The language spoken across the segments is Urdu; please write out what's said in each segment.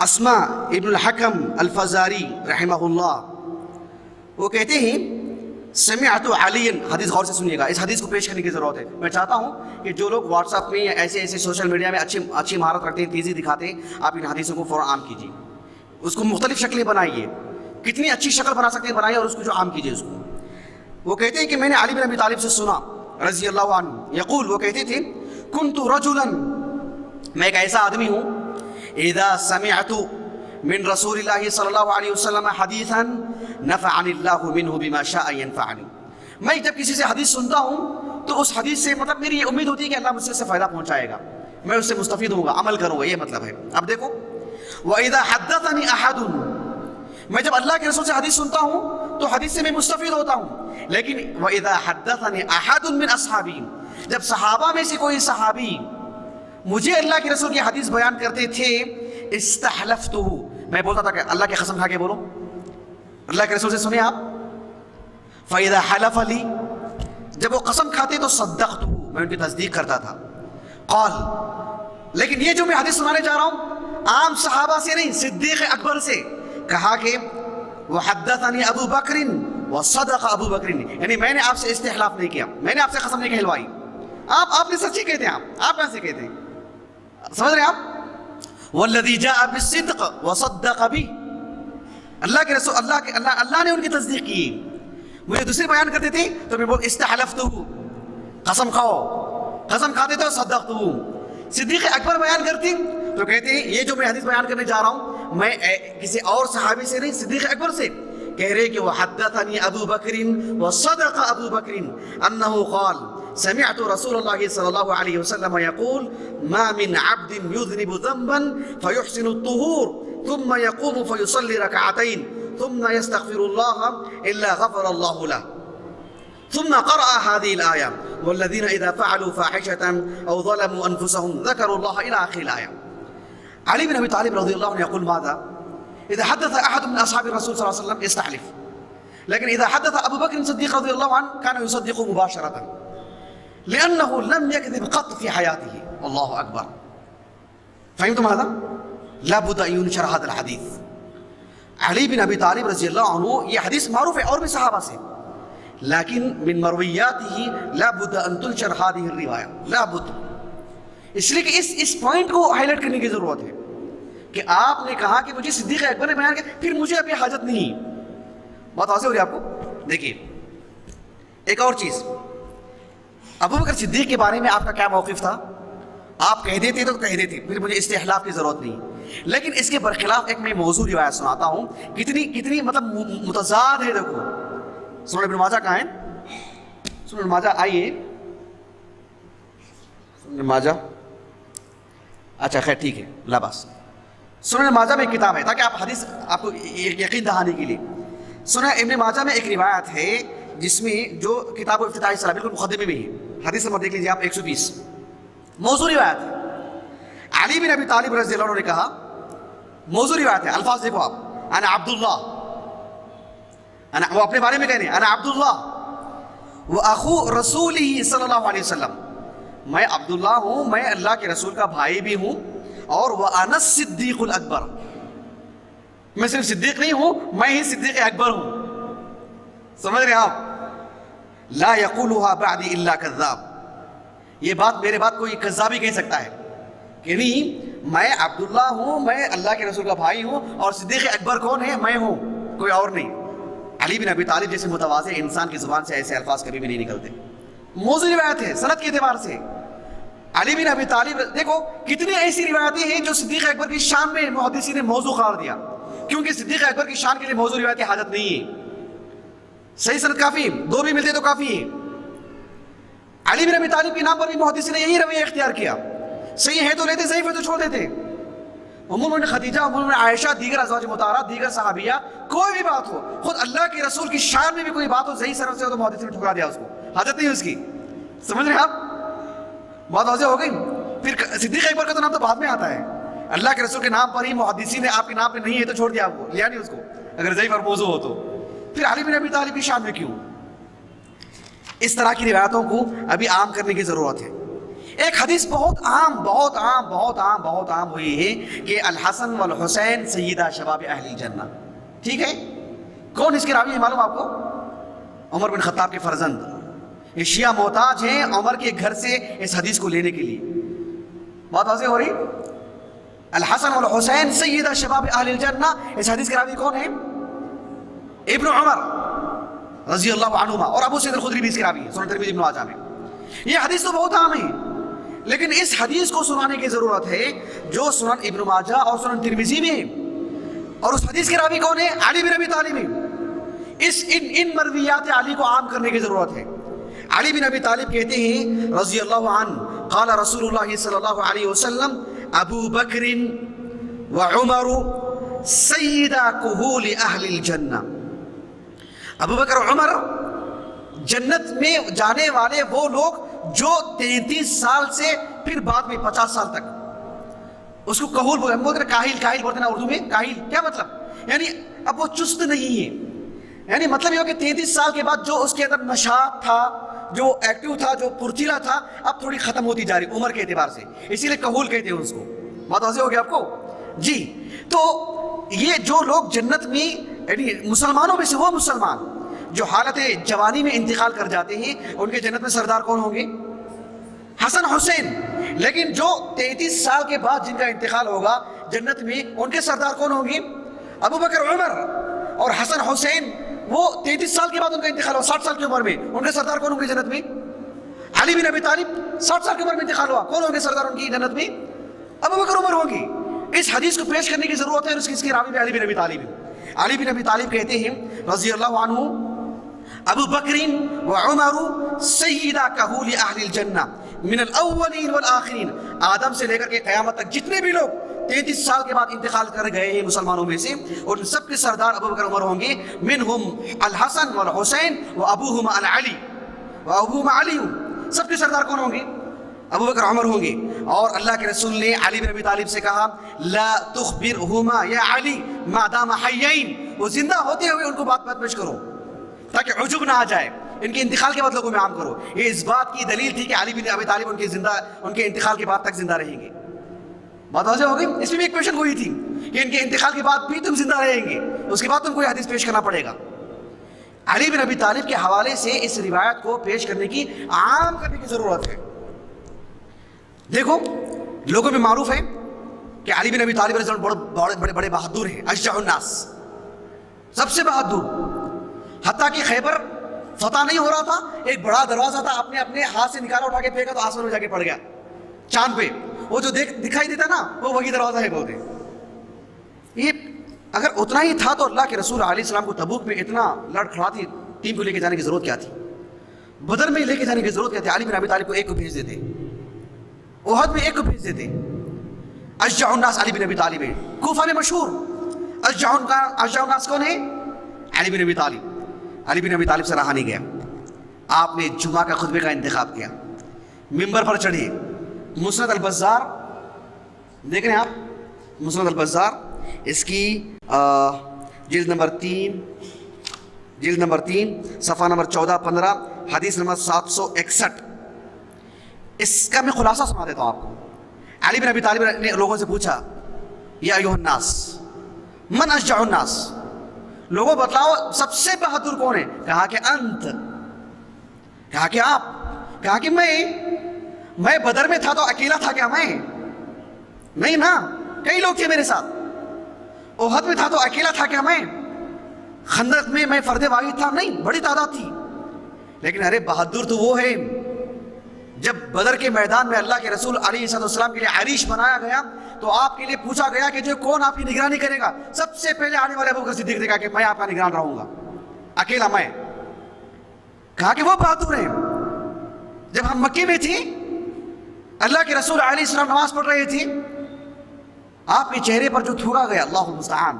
اسما ابن الحکم الفزاری رحمہ اللہ وہ کہتے ہیں سمعت علی، حدیث غور سے سنیے گا، اس حدیث کو پیش کرنے کی ضرورت ہے. میں چاہتا ہوں کہ جو لوگ واٹس ایپ میں یا ایسے سوشل میڈیا میں اچھی مہارت رکھتے ہیں، تیزی دکھاتے ہیں، آپ ان حدیثوں کو فوراً عام کیجیے. اس کو مختلف شکلیں بنائیے، کتنی اچھی شکل بنا سکتے ہیں بنائیے، اور اس کو جو عام کیجیے اس کو. وہ کہتے ہیں کہ میں نے علی بن ابی طالب سے سنا رضی اللہ عنہ یقول، وہ کہتے تھے کنت رجلا، میں ایک ایسا آدمی ہوں، اذا سمعت من رسول اللہ صلی اللہ علیہ وسلم حدیثا نفعنی اللہ منہ بما شاء ینفعنی. میں جب کسی سے حدیث سنتا ہوں تو اس حدیث سے مطلب میری یہ امید ہوتی ہے کہ اللہ مجھ سے فائدہ پہنچائے گا، میں اس سے مستفید ہوں گا، عمل کروں گا، یہ مطلب ہے. اب دیکھو وَإِذَا حَدَّثَنِي أَحَدٌ، میں جب اللہ کے رسول سے حدیث سنتا ہوں تو حدیث سے میں مستفید ہوتا ہوں. لیکن وَإِذَا حَدَّثَنِي أَحَدٌ مِّنْ أَصْحَابِهِ، جب صحابہ میں سے کوئی صحابی مجھے اللہ کے رسول کی حدیث بیان کرتے تھے، استحلفتہ، میں بولتا تھا کہ اللہ کی قسم کھا کے بولو، اللہ کے رسول سے سنیں آپ. فَإِذَا حَلَفَ لِي، جب وہ قسم کھاتے تو صدقتہ، میں ان کی تصدیق کرتا تھا. قال، لیکن یہ جو میں حدیث سنانے جا رہا ہوں عام صحابہ سے نہیں، صدیق اکبر سے. کہا کہ وحدثنی ابو بکر وصدق ابو بکر، یعنی میں نے آپ سے استحلاف نہیں کیا، میں نے آپ سے قسم نہیں کہلوائی، آپ نے سچی کہتے ہیں، آپ کیسے کہتے ہیں؟ سمجھ رہے ہیں آپ؟ والذی جاء بالصدق وصدق بہ، اللہ کے رسول اللہ نے ان کی تصدیق کی. مجھے دوسرے بیان کرتے تھے تو میں بول استحلفتہ، قسم کھاؤ، قسم کھاتے تو صدقتہ. صدیق اکبر بیان کرتے تو کہتے ہیں یہ جو میں حدیث بیان کرنے جا رہا ہوں میں کسی اور صحابی سے نہیں، صدیق اکبر سے. کہہ رہے کہ وحدثنی ابو بکر وصدق ابو بکر انہ قال سمعت رسول اللہ صلی اللہ علیہ وسلم یقول ما من عبد یذنب ذنبا فیحسن الطہور ثم يقوم فيصلي ركعتين ثم يستغفر الله الا غفر الله له. ثم قرأ هذه الآية والذين إذا فعلوا فاحشة أو ظلموا أنفسهم ذكروا الله إلى آخر الآية. علي بن أبي طالب رضي الله عنه يقول ماذا؟ إذا حدث أحد من أصحاب الرسول صلى الله عليه وسلم استحلف، لكن إذا حدث أبو بكر الصديق رضي الله عنه كان يصدق مباشرة لأنه لم يكذب قط في حياته. الله أكبر. فهمتم هذا؟ لابد أن ينشر هذا الحديث. علي بن أبي طالب رضي الله عنه یہ حدیث معروف ہے اور بھی صحابہ سے، لیکن من مرویاته لابد ان تنشر هذه الروایہ، لابد، اس لیے کہ اس پوائنٹ کو ہائی لائٹ کرنے کی ضرورت ہے کہ آپ نے کہا کہ مجھے صدیق اکبر نے بیان کیا، پھر مجھے ابھی حاجت نہیں. بات واضح ہو رہی ہے آپ کو؟ دیکھیے ایک اور چیز، ابو بکر صدیق کے بارے میں آپ کا کیا موقف تھا؟ آپ کہہ دیتے تو کہہ دیتے، پھر مجھے استحلاف کی ضرورت نہیں. لیکن اس کے برخلاف ایک میں موضوع روایت سناتا ہوں، کتنی مطلب متضاد ہے. دیکھو سنن ابن ماجہ کہاں ہے؟ سنن ابن ماجہ آئیے، سنن ابن ماجہ، اچھا خیر ٹھیک ہے لا بس. سنن ابن ماجہ میں ایک کتاب ہے تاکہ آپ حدیث آپ کو یقین دہانے کے لیے. سنن ابن ماجہ میں ایک روایت ہے جس میں جو کتاب افتتاحی صلاح بالکل مقدمے میں ہے، حدیث نمبر دیکھ لیجیے آپ 120، موضوع روایت ہے. علی بن ابی طالب رضی اللہ عنہ نے کہا، موضوع روایت ہے، الفاظ دیکھو آپ، انا عبداللہ، وہ اپنے بارے میں کہہ رہے ہیں انا عبداللہ واخو رسولہ صلی اللہ علیہ وسلم، میں عبداللہ ہوں، میں اللہ کے رسول کا بھائی بھی ہوں، اور وانا الصدیق الاکبر، میں صرف صدیق نہیں ہوں، میں ہی صدیق اکبر ہوں. سمجھ رہے ہیں آپ؟ لا یقولها بعدی الا کذاب، یہ بات میرے بعد کوئی کذاب ہی کہہ سکتا ہے کہ نہیں، میں عبداللہ ہوں، میں اللہ کے رسول کا بھائی ہوں، اور صدیق اکبر کون ہے؟ میں ہوں، کوئی اور نہیں. علی بن ابی طالب جیسے متواضع انسان کی زبان سے ایسے الفاظ کبھی بھی نہیں نکلتے. موضوع روایت ہے سند کے اعتبار سے. علی بن ابی طالب، دیکھو کتنی ایسی روایتیں ہیں جو صدیق اکبر کی شان میں محدثین نے موضوع قرار دیا، کیونکہ صدیق اکبر کی شان کے لیے موضوع روایت کی حاجت نہیں ہے. صحیح سند کافی، دو بھی ملتے تو کافی ہے. علی بن ابی طالب کے نام پر بھی محدثین نے یہی رویہ اختیار کیا، صحیح ہے تو لیتے، ضعیف ہے تو چھوڑ دیتے. عموماً خدیجہ، عموماً عائشہ، دیگر ازواج مطہرات، دیگر صحابیہ، کوئی بھی بات ہو، خود اللہ کے رسول کی شان میں بھی کوئی بات ہو، صحیح سند سے ہو تو محدث نے ٹھکرا دیا اس کو، حاجت نہیں اس کی. سمجھ رہے ہیں آپ؟ بات واضح ہو گئی. پھر صدیق اکبر کا تو نام تو بعد میں آتا ہے، اللہ کے رسول کے نام پر ہی محدثین نے آپ کے نام پہ نہیں ہے تو چھوڑ دیا، آپ کو لیا نہیں اس کو اگر ضعیف اور موضوع ہو تو. پھر علی بن ابی طالب کی شان میں کیوں؟ اس طرح کی روایتوں کو ابھی عام کرنے کی ضرورت ہے. ایک حدیث بہت عام ہوئی ہے کہ الحسن والحسین سیدہ شباب اہل الجنہ. ٹھیک ہے، کون اس کے راوی ہے معلوم آپ کو؟ عمر بن خطاب کے فرزند. یہ شیعہ محتاج ہیں عمر کے گھر سے اس حدیث کو لینے کے لیے. بات واضح ہو رہی؟ الحسن والحسین سیدہ شباب اہل الجنہ، اس حدیث کے راوی کون ہیں؟ ابن عمر رضی اللہ عنہما، اور ابو سعید الخدری بھی اس کے راوی ہیں سنن ترمذی ابن ماجہ میں. یہ حدیث تو بہت عام ہے، لیکن اس حدیث کو سنانے کی ضرورت ہے جو سنن ابن ماجہ اور سنن ترمذی میں. اور اس حدیث کے راوی کون ہے؟ علی بن ابی طالب. ان مرویات علی کو عام کرنے کی ضرورت ہے. علی بن ابی طالب کہتے ہیں رضی اللہ عنہ قال رسول اللہ صلی اللہ علیہ وسلم ابو بکر وعمر سیدہ کہول اہل الجنہ. ابو بکر اور عمر جنت میں جانے والے وہ لوگ جو 33 سال سے پھر بعد میں 50 سال تک. اس کو کہول بولتے ہیں، کاہل بولتے ہیں اردو میں. کاہل کیا مطلب؟ یعنی اب وہ چست نہیں ہے، یعنی مطلب یہ ہو کہ 33 سال کے بعد جو اس کے اندر نشاط تھا، جو ایکٹیو تھا، جو پرتیلا تھا، اب تھوڑی ختم ہوتی جا رہی عمر کے اعتبار سے، اسی لیے کہول کہتے ہیں اس کو. بات واضح ہو گیا آپ کو؟ جی. تو یہ جو لوگ جنت میں یعنی مسلمانوں میں سے وہ مسلمان جو حالت جوانی میں انتقال کر جاتے ہیں، ان کے جنت میں سردار کون ہوں گے؟ حسن حسین. لیکن جو 33 سال کے بعد جن کا انتقال ہوگا جنت میں، ان کے سردار کون ہوں گے؟ ابو بکر عمر. اور حسن حسین وہ 33 سال کے بعد ان کا انتقال ہوا 60 سال کی عمر میں، ان کے سردار کون ہوں گے جنت میں؟ علی بن ابی طالب 60 سال کی عمر میں انتقال ہوا، کون ہوں گے سردار ان کی جنت میں؟ ابو بکر عمر ہوں گے. اس حدیث کو پیش کرنے کی ضرورت ہے، اور اس کے راوی بھی علی بن ابی طالب ہیں. علی بن ابی طالب کہتے ہیں رضی اللہ عنہ ابو بکر وعمر سیدہ کہول اہل الجنہ من الاولین والآخرین. آدم سے لے کر کے قیامت تک جتنے بھی لوگ 33 سال کے بعد انتقال کر گئے ہیں مسلمانوں میں سے، ان سب کے سردار ابو بکر عمر ہوں گے. منہم الحسن والحسین وابوہما العلی علی. سب کے سردار کون ہوں گے؟ ابو بکر عمر ہوں گے. اور اللہ کے رسول نے علی بن ابی طالب سے کہا لا تخبرہما یا علی ما دام حیین. وہ زندہ ہوتے ہوئے ان کو بات پیش کرو تاکہ عجب نہ آ جائے، ان کے انتقال کے بعد لوگوں میں عام کرو. یہ اس بات کی دلیل تھی کہ علی بن ابی طالب ان کے انتقال کے بعد تک زندہ رہیں گے. بات واضح ہو گئی؟ اس میں بھی ایک کوشچن ہوئی تھی کہ ان کے انتقال کے بعد بھی تم زندہ رہیں گے، اس کے بعد تم کو یہ حدیث پیش کرنا پڑے گا. علی بن ابی طالب کے حوالے سے اس روایت کو پیش کرنے کی، عام کرنے کی ضرورت ہے. دیکھو لوگوں میں معروف ہے کہ علی بن ابی طالب رضی اللہ عنہ بڑے بہادر ہیں، اشجع الناس، سب سے بہادر. حتیٰ کہ خیبر فتح نہیں ہو رہا تھا، ایک بڑا دروازہ تھا، اپنے ہاتھ سے نکالا، اٹھا کے پھینکا تو آسمان میں جا کے پڑ گیا چاند پہ. وہ جو دکھائی دیتا نا وہ وہی دروازہ ہے بولتے. یہ اگر اتنا ہی تھا تو اللہ کے رسول علیہ السلام کو تبوک میں اتنا لڑکھڑاتی ٹیم کو لے کے جانے کی ضرورت کیا تھی؟ بدر میں لے کے جانے کی ضرورت کیا تھی؟ علی بن ابی طالب کو ایک کو بھیج دیتے، احد میں ایک کو بھیج دیتے. اشجع الناس علی بن ابی طالب ہے، کوفہ میں مشہور. اشجع الناس کون ہے؟ علی بن ابی طالب. علی بن ابی طالب سے رہا نہیں گیا. آپ نے جمعہ کا خطبے کا انتخاب کیا، ممبر پر چڑھے. مسند البزار دیکھ رہے ہیں آپ؟ مسند البزار، اس کی جلد نمبر 3 صفحہ نمبر 14-15 حدیث نمبر 761. اس کا میں خلاصہ سنا دیتا ہوں آپ کو. علی بن ابی طالب نے لوگوں سے پوچھا یا ایھا الناس من اشجع الناس، لوگوں بتلاؤ سب سے بہادر کون ہے؟ کہا کہ انت. کہا کہ آپ. کہا کہ میں بدر میں تھا تو اکیلا تھا کیا؟ میں نہیں نا، کئی لوگ تھے میرے ساتھ. احد میں تھا تو اکیلا تھا کیا؟ میں خندق میں میں فرد واحد تھا؟ نہیں، بڑی تعداد تھی. لیکن ارے بہادر تو وہ ہے جب بدر کے میدان میں اللہ کے رسول علیہ السلام کے لیے عریش بنایا گیا تو آپ کے لیے پوچھا گیا کہ جو کون آپ کی نگرانی کرے گا. سب سے پہلے آنے والے ابو بکر صدیق نے کہا کہ میں آپ کا نگران رہوں گا، اکیلا میں. کہا کہ وہ بہادر ہیں. جب ہم مکے میں تھے، اللہ کے رسول علیہ السلام نماز پڑھ رہے تھے، آپ کے چہرے پر جو تھوکا گیا، اللہ المستعان،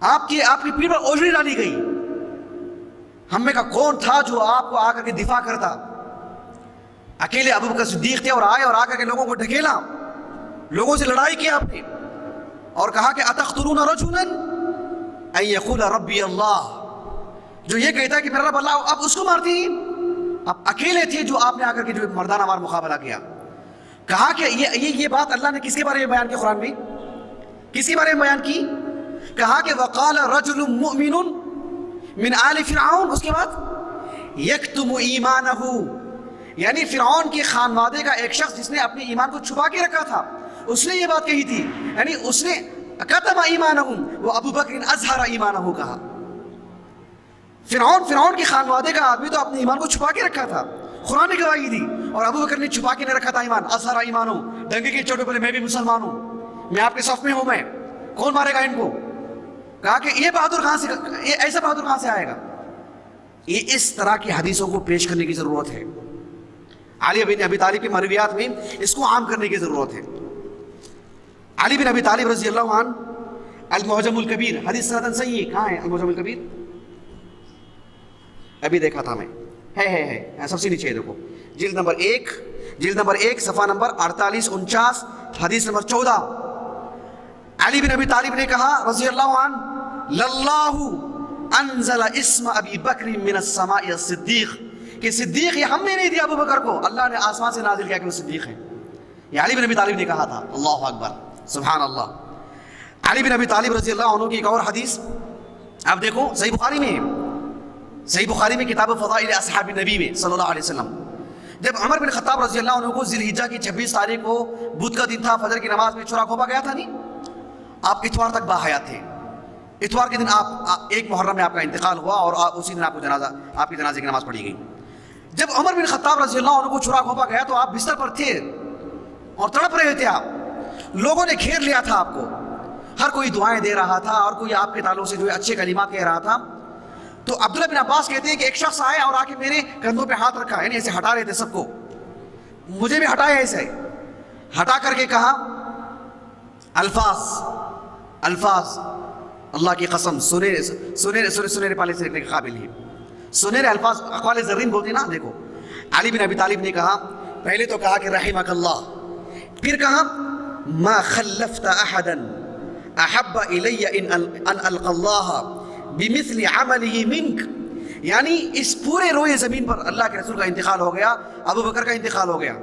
آپ کی پیٹھ پر اوجری ڈالی گئی. ہم میں کا کون تھا جو آپ کو آ کر کے دفاع کرتا؟ اکیلے ابو بکر صدیق تھے، اور آئے اور آ کر کے لوگوں کو ڈھکیلا، لوگوں سے لڑائی کی آپ نے، اور کہا کہ اتقتلون رجلا ان یقول ربی اللہ، جو یہ کہتا ہے کہ میرا رب اللہ، اب اس کو مارتی ہیں. آپ اکیلے تھے جو آپ نے آ کر کے جو مردانہ وار مقابلہ کیا. کہا کہ یہ بات اللہ نے کس کے بارے میں بیان کی قرآن میں؟ کس کے بارے میں بیان کی؟ کہا کہ وقال رجل مؤمن من آل فرعون، اس کے بعد یکتم ایمانہ، یعنی فرعون کے خانوادے کا ایک شخص جس نے اپنے ایمان کو چھپا کے رکھا تھا، اس نے یہ بات کہی تھی. یعنی اس نے کتم ایمانہ و ابو بکر اظہر ایمانہ کہا. فرعون کے خانوادے کا آدمی تو اپنے ایمان کو چھپا کے رکھا تھا، قرآن نے گواہی دی، اور ابو بکر نے چھپا کے نہیں رکھا تھا ایمان. اظہر ایمان ہوں، ڈنگے کے چوٹے بولے میں بھی مسلمان ہوں، میں آپ کے صف میں ہوں، میں کون مارے گا ان کو؟ کہا کہ یہ بہادر کہاں سے، یہ ایسا بہادر کہاں سے آئے گا؟ یہ اس طرح کی حدیثوں کو پیش کرنے کی ضرورت ہے. علی بن ابی طالب کی مرویات میں اس کو عام کرنے کی ضرورت ہے. علی بن ابی طالب رضی اللہ عنہ، المعجم الکبیر، حدیث سندن صحیح. کہاں ہے المعجم الکبیر؟ ابھی دیکھا تھا میں، ہے سب سے نیچے ہے، دیکھو جلد نمبر 1 صفحہ نمبر 48-49 حدیث نمبر 14. علی بن ابی طالب نے کہا رضی اللہ عنہ، للہ انزل اسم ابی بکر من السماء الصدیق، کہ صدیق یہ ہم نے نہیں دیا ابو بکر کو، اللہ نے آسمان سے نازل کیا کہ وہ صدیق ہے. یہ علی بن ابی طالب نے کہا تھا. اللہ اکبر، سبحان اللہ. علی بن ابی طالب رضی اللہ عنہ کی ایک اور حدیث آپ دیکھو، صحیح بخاری میں، صحیح بخاری میں کتاب فضائل اصحاب النبی میں صلی اللہ علیہ وسلم، جب عمر بن خطاب رضی اللہ عنہ کو ذی الحجہ کی 26 تاریخ کو بدھ کا دن تھا، فجر کی نماز میں چھرا کھوپا گیا تھا نہیں، آپ اتوار تک باحیات تھے. اتوار کے دن آپ 1 محرم میں آپ کا انتقال ہوا، اور اسی دن آپ کی جنازے کی نماز پڑھی گئی. جب عمر بن خطاب رضی اللہ عنہ کو چھرا کھوپا گیا تو آپ بستر پر تھے اور تڑپ رہے تھے. آپ لوگوں نے گھیر لیا تھا آپ کو، ہر کوئی دعائیں دے رہا تھا اور کوئی آپ کے تعلق سے جو اچھے کلمات کہہ رہا تھا. تو عبداللہ بن عباس کہتے ہیں کہ ایک شخص آیا اور آ کے میرے کندھوں پہ ہاتھ رکھا، یعنی ایسے ہٹا رہے تھے سب کو، مجھے بھی ہٹایا ایسے، ہٹا کر کے کہا الفاظ اللہ کی قسم سنیرے پالے سے رکھنے کے قابل ہی، سنیرے الفاظ اقوال زرین بولتے نا. دیکھو علی بن ابی طالب نے کہا، پہلے تو کہا کہ رحمک اللہ، پھر کہا ما خلفت احدا احب الی ان القى اللہ بمثل عمله منک، یعنی اس پورے روئے زمین پر اللہ کے رسول کا انتقال ہو گیا، ابو بکر کا انتقال ہو گیا.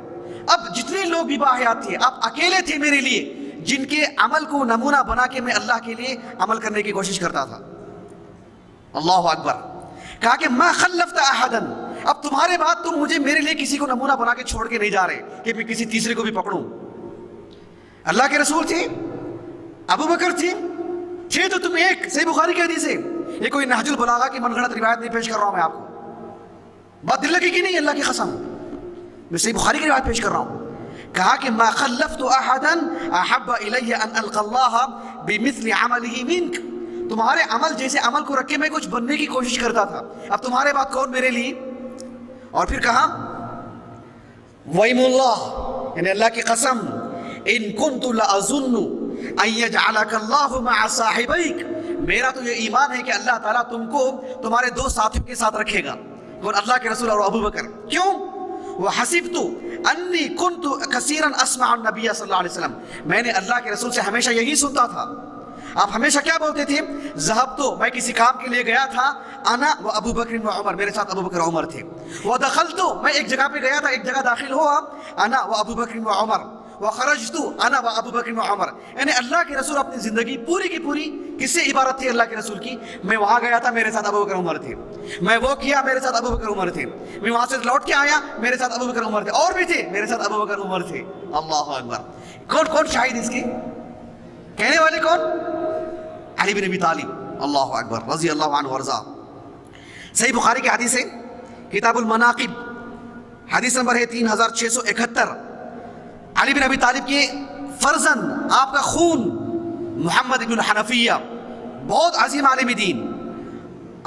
اب جتنے لوگ بھی باحیات تھے، آپ اکیلے تھے میرے لیے جن کے عمل کو نمونہ بنا کے میں اللہ کے لیے عمل کرنے کی کوشش کرتا تھا. اللہ اکبر. کہا کہ ما خلفت احدا، اب تمہارے بعد تم مجھے میرے لیے کسی کو نمونہ بنا کے چھوڑ کے نہیں جا رہے کہ میں کسی تیسرے کو بھی پکڑوں. اللہ کے رسول تھے، ابو بکر تھے تو تم ایک. صحیح بخاری کی حدیث ہے، یہ کوئی نہج البلاغہ کی من گھڑت روایت نہیں پیش کر رہا ہوں میں آپ کو، بات دل لگی کہ نہیں، اللہ کی قسم میں صحیح بخاری کی روایت پیش کر رہا ہوں. کہا کہ ما خلفت احدا احب الی ان القى اللہ بمثل عمله منک، تمہارے عمل جیسے عمل کو رکھ کے میں کچھ بننے کی کوشش کرتا تھا، اب تمہارے بعد کون میرے لیے. اور پھر کہا ویم اللہ، یعنی اللہ کی قسم، ان كنت لاظن ان يجعلك اللہ مع صاحبيك، میرا تو یہ ایمان ہے کہ اللہ تعالیٰ تم کو تمہارے دو ساتھیوں کے ساتھ رکھے گا، اور اللہ کے رسول اور ابو بکر. کیوں؟ وحسبت انی كنت کثیرا اسمع النبی صلی اللہ علیہ وسلم، میں نے اللہ کے رسول سے ہمیشہ یہی سنتا تھا. آپ ہمیشہ کیا بولتے تھے؟ ذہب تو میں کسی کام کے لیے گیا تھا، انا و ابو بکر و عمر، میرے ساتھ ابو بکر و عمر تھے. ودخلت، میں ایک جگہ پہ گیا تھا، ایک جگہ داخل ہوا، انا و ابو بکر و عمر. وخرجت انا و ابو بکر و عمر، یعنی اللہ کے رسول اپنی زندگی پوری کی پوری کس سے عبارت تھی اللہ کے رسول کی؟ میں وہاں گیا تھا، میرے ساتھ ابو بکر عمر تھے، میں وہ کیا، میرے ساتھ ابو بکر عمر تھے، میں وہاں سے لوٹ کے آیا، میرے ساتھ ابو بکر عمر تھے، اور بھی تھے، میرے ساتھ ابو بکر عمر تھے. اللہ اکبر. کون شاہد اس کے کہنے والے؟ کون؟ علی بن ابی طالب، اللہ اکبر، رضی اللہ عنہ وارضا. صحیح بخاری کی حدیث ہے، کتاب المناقب، حدیث نمبر ہے 3671. علی بن ابی طالب کے فرزند، آپ کا خون، محمد بن الحنفیہ، بہت عظیم عالم دین.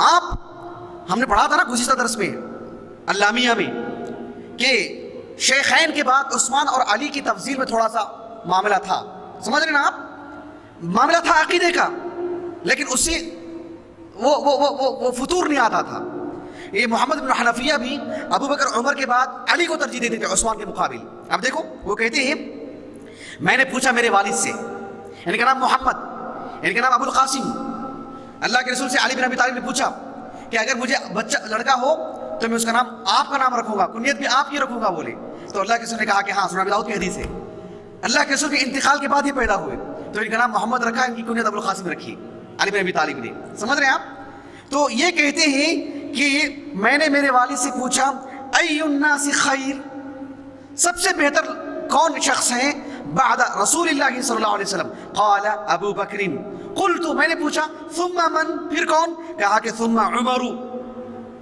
آپ، ہم نے پڑھا تھا نا گزشتہ درس میں اللامیہ میں کہ شیخین کے بعد عثمان اور علی کی تفضیل میں تھوڑا سا معاملہ تھا، سمجھ رہے نا آپ؟ معاملہ تھا عقیدے کا، لیکن اس سے وہ فطور نہیں آتا تھا. یہ محمد بن حنفیہ بھی ابو بکر عمر کے بعد علی کو ترجیح دیتے تھے عثمان کے مقابل. اب دیکھو وہ کہتے ہیں، میں نے پوچھا میرے والد سے، ان کا نام محمد، ان کا نام ابو القاسم، اللہ کے رسول سے علی بن ابی طالب نے پوچھا کہ اگر مجھے بچہ لڑکا ہو تو میں اس کا نام آپ کا نام رکھوں گا, کنیت بھی آپ کی رکھوں گا بولے. تو اللہ کے رسول نے کہا کہ ہاں, سنن داؤد کی حدیث ہے, اللہ کے رسول کے انتقال کے بعد یہ پیدا ہوئے, تو ان کا نام محمد رکھا, ان کی کنیت ابو القاسم رکھی, علی بن ابی طالب نے. سمجھ رہے ہیں آپ؟ تو یہ کہتے ہیں کہ میں نے میرے والد سے پوچھا ای الناس خیر, سب سے بہتر کون شخص ہیں بعد رسول اللہ صلی اللہ علیہ وسلم؟ قال ابو بکر. قلت, میں نے پوچھا ثم من, پھر کون؟ کہا کہ ثم عمر.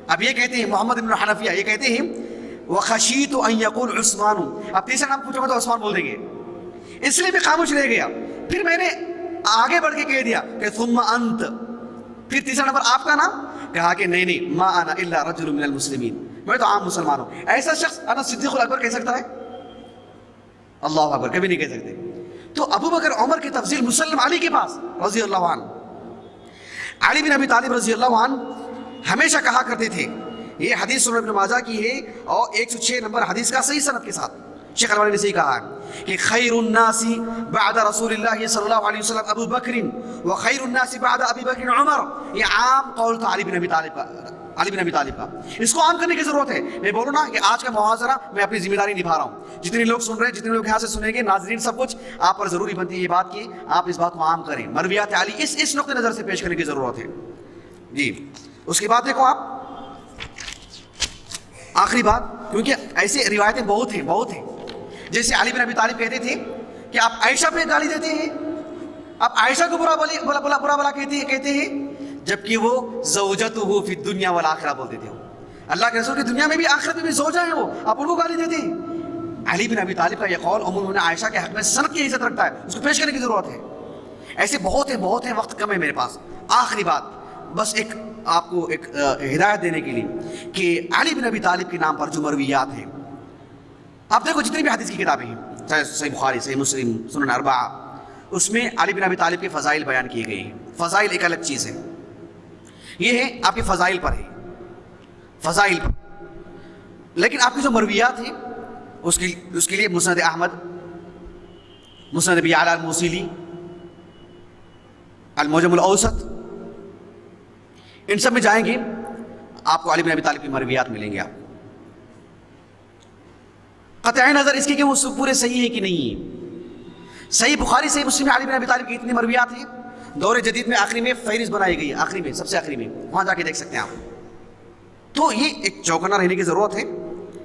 اب یہ کہتے ہیں محمد بن حنفیہ, یہ کہتے ہیں وخشیت ان یقول عثمان, اب تیسرا نام پوچھا تو عثمان بول دیں گے, اس لیے میں خاموش رہ گیا. پھر میں نے آگے بڑھ کے کہہ دیا کہ ثم انت, پھر تیسرا نمبر آپ کا نام. کہا کہ نہیں, ما انا الا رجل من المسلمین, میں تو عام مسلمان ہوں. ایسا شخص انا صدیق الاکبر کہہ سکتا ہے؟ اللہ اکبر, کبھی نہیں کہہ سکتے. تو ابو بکر عمر کی تفضیل مسلم علی کے پاس رضی اللہ عنہ. علی بن ابی طالب رضی اللہ عنہ ہمیشہ کہا کرتے تھے, یہ حدیث سنن ابن ماجہ کی ہے اور 106 نمبر حدیث کا صحیح سند کے ساتھ, شیخ البانی نے صحیح کہا ہے کہ خیر الناس بعد رسول اللہ صلی اللہ علیہ وسلم ابو بکر وخیر الناس بعد ابی بکر عمر. یہ عام قول تھا علی بن ابی طالب کا, علی بن ابی طالب کا. اس کو عام کرنے کی ضرورت ہے. میں بولوں نا کہ آج کا محاضرہ میں اپنی ذمہ داری نبھا رہا ہوں, جتنے لوگ سن رہے ہیں, جتنے لوگ یہاں سے سنیں گے, ناظرین سب کچھ, آپ پر ضروری بنتی ہے یہ بات کہ آپ اس بات کو عام کریں. مرویات علی اس نقطۂ نظر سے پیش کرنے کی ضرورت ہے جی. اس کے بعد دیکھو آپ آخری بات, کیونکہ ایسے روایتیں بہت ہیں. جیسے علی بن ابی طالب کہتے تھے کہ آپ عائشہ پہ گالی دیتے ہیں, آپ عائشہ کو برا بلا کہتے ہیں, جبکہ وہ زوجتہ فی الدنیا والآخرہ بولتے تھے. اللہ کے رسول کی دنیا میں بھی آخرت میں بھی زوجہ ہیں وہ, آپ ان کو گالی دیتے ہیں. علی بن ابی طالب کا یہ قول عموماً عائشہ کے حق میں سند کی عزت رکھتا ہے, اس کو پیش کرنے کی ضرورت ہے. ایسے بہت ہیں, وقت کم ہے میرے پاس. آخری بات بس ایک آپ کو ایک ہدایت دینے کے لیے کہ علی بن ابی طالب کے نام پر جو مرویات ہیں, آپ دیکھو جتنی بھی حدیث کی کتابیں ہیں, چاہے صحیح بخاری, صحیح مسلم, سنن اربعہ, اس میں علی بن ابی طالب کے فضائل بیان کیے گئے ہیں. فضائل ایک الگ چیز ہے, یہ ہے آپ کے فضائل پر ہے, فضائل پر. لیکن آپ کی جو مرویات ہیں اس کے لیے مسند احمد, مسند ابی یعلا الموصلی, المعجم الاوسط, ان سب میں جائیں گے آپ کو علی بن ابی طالب کی مرویات ملیں گے. آپ قطع نظر اس کی کہ وہ پورے صحیح ہے کہ نہیں ہے. صحیح بخاری, صحیح مسلم میں علی بن ابی طالب کی اتنی مرویات ہیں. دور جدید میں آخری میں فہرست بنائی گئی ہے, آخری میں, سب سے آخری میں, وہاں جا کے دیکھ سکتے ہیں آپ. تو یہ ایک چوکنا رہنے کی ضرورت ہے.